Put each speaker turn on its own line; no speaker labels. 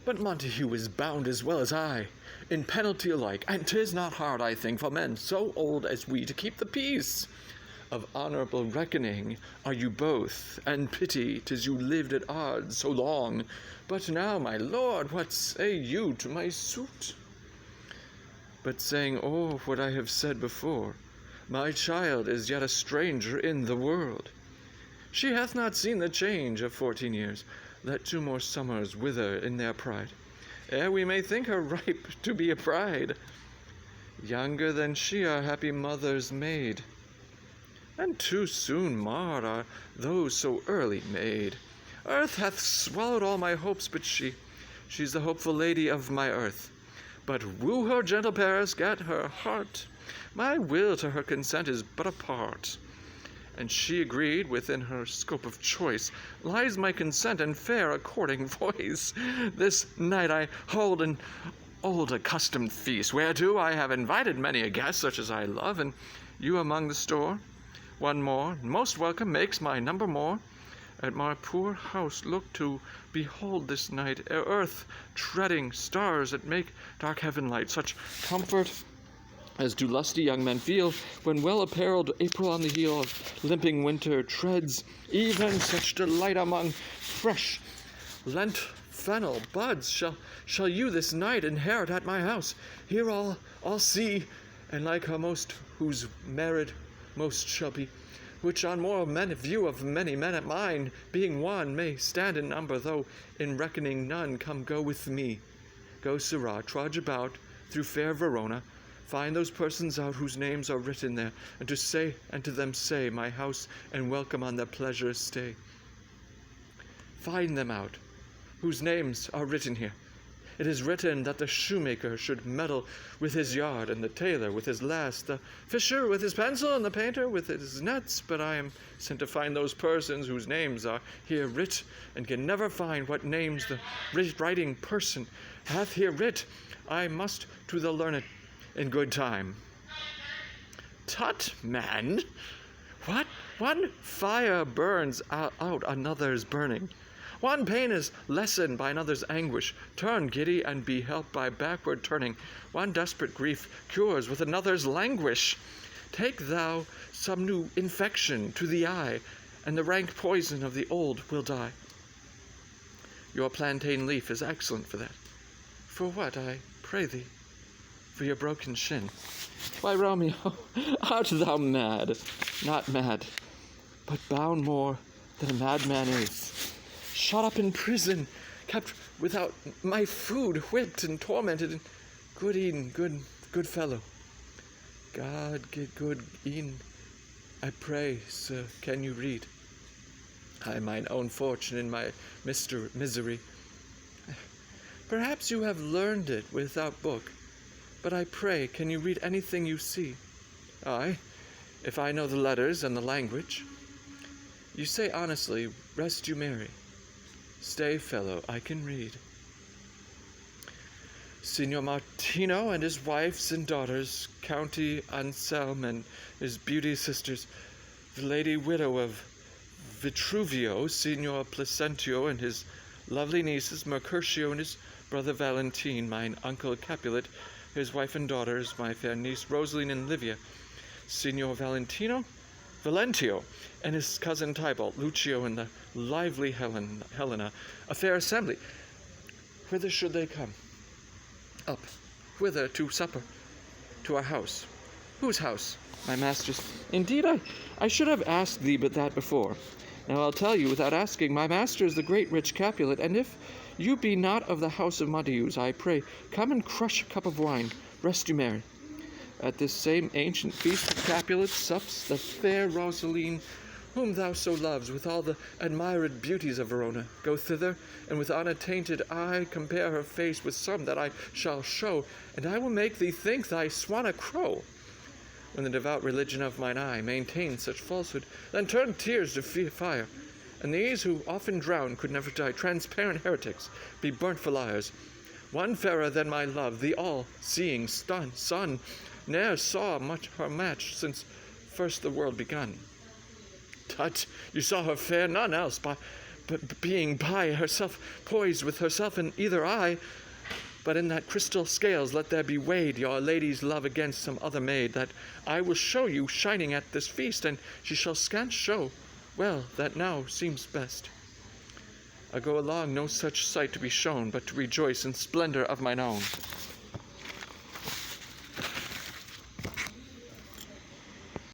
But Montague is bound as well as I, in penalty alike, and 'tis not hard, I think, for men so old as we to keep the peace. Of honourable reckoning are you both, and pity 'tis you lived at odds so long. But now, my lord, what say you to my suit? But saying what I have said before, my child is yet a stranger in the world. She hath not seen the change of 14 years. Let 2 more summers wither in their pride, ere we may think her ripe to be a bride. Younger than she our happy mother's maid, and too soon marred are those so early made. Earth hath swallowed all my hopes but she's the hopeful lady of my earth. But woo her, gentle Paris, get her heart. My will to her consent is but a part, and she agreed within her scope of choice. Lies my consent and fair according voice. This night I hold an old accustomed feast, whereto I have invited many a guest, such as I love, and you among the store. One more, most welcome, makes my number more. At my poor house look to behold this night, ere earth treading stars that make dark heaven light, such comfort as do lusty young men feel when well apparelled April on the heel of limping winter treads. Even such delight among fresh lent fennel buds shall you this night inherit at my house. Here all see, and like her most, whose merit most shall be, which on more men view of many men at mine, being one, may stand in number, though in reckoning none. Come, go with me. Go, Sirrah, trudge about through fair Verona, find those persons out whose names are written there, and to them say, my house and welcome on their pleasure stay. Find them out, whose names are written here. It is written that the shoemaker should meddle with his yard, and the tailor with his last, the fisher with his pencil, and the painter with his nets. But I am sent to find those persons whose names are here writ, and can never find what names the writing person hath here writ. I must to the learned in good time. Tut, man! What? One fire burns out another's burning. One pain is lessened by another's anguish. Turn, giddy, and be helped by backward turning. One desperate grief cures with another's languish. Take thou some new infection to the eye, and the rank poison of the old will die. Your plantain leaf is excellent for that. For what, I pray thee? For your broken shin. Why, Romeo, art thou mad? Not mad, but bound more than a madman is. Shut up in prison, kept without my food, whipped and tormented, and good eaten, good fellow. God get good eaten. I pray, sir, can you read? I mine own fortune in my misery. Perhaps you have learned it without book, but I pray, can you read anything you see? Aye, if I know the letters and the language. You say honestly, rest you merry. Stay, fellow, I can read. Signor Martino and his wives and daughters, County Anselm and his beauty sisters, the lady widow of Vitruvio, Signor Placentio and his lovely nieces, Mercutio and his brother Valentine, mine uncle Capulet, his wife and daughters, my fair niece Rosaline and Livia, Signor Valentio, and his cousin Tybalt, Lucio, and the lively Helena, a fair assembly. Whither should they come? Up. Whither to supper? To our house. Whose house? My master's. Indeed, I should have asked thee but that before. Now I'll tell you without asking, my master is the great rich Capulet, and if you be not of the house of Montagues, I pray, come and crush a cup of wine, rest you merry. At this same ancient feast of Capulet sups the fair Rosaline, whom thou so loves, with all the admired beauties of Verona. Go thither, and with unattainted eye compare her face with some that I shall show, and I will make thee think thy swan a crow. When the devout religion of mine eye maintains such falsehood, then turn tears to fire, and these who often drown could never die, transparent heretics, be burnt for liars. One fairer than my love, the all-seeing sun, ne'er saw her match since first the world begun. Tut, you saw her fair, none else, being by herself, poised with herself in either eye. But in that crystal scales let there be weighed your lady's love against some other maid, that I will show you shining at this feast, and she shall scant show well that now seems best. I go along no such sight to be shown, but to rejoice in splendor of mine own.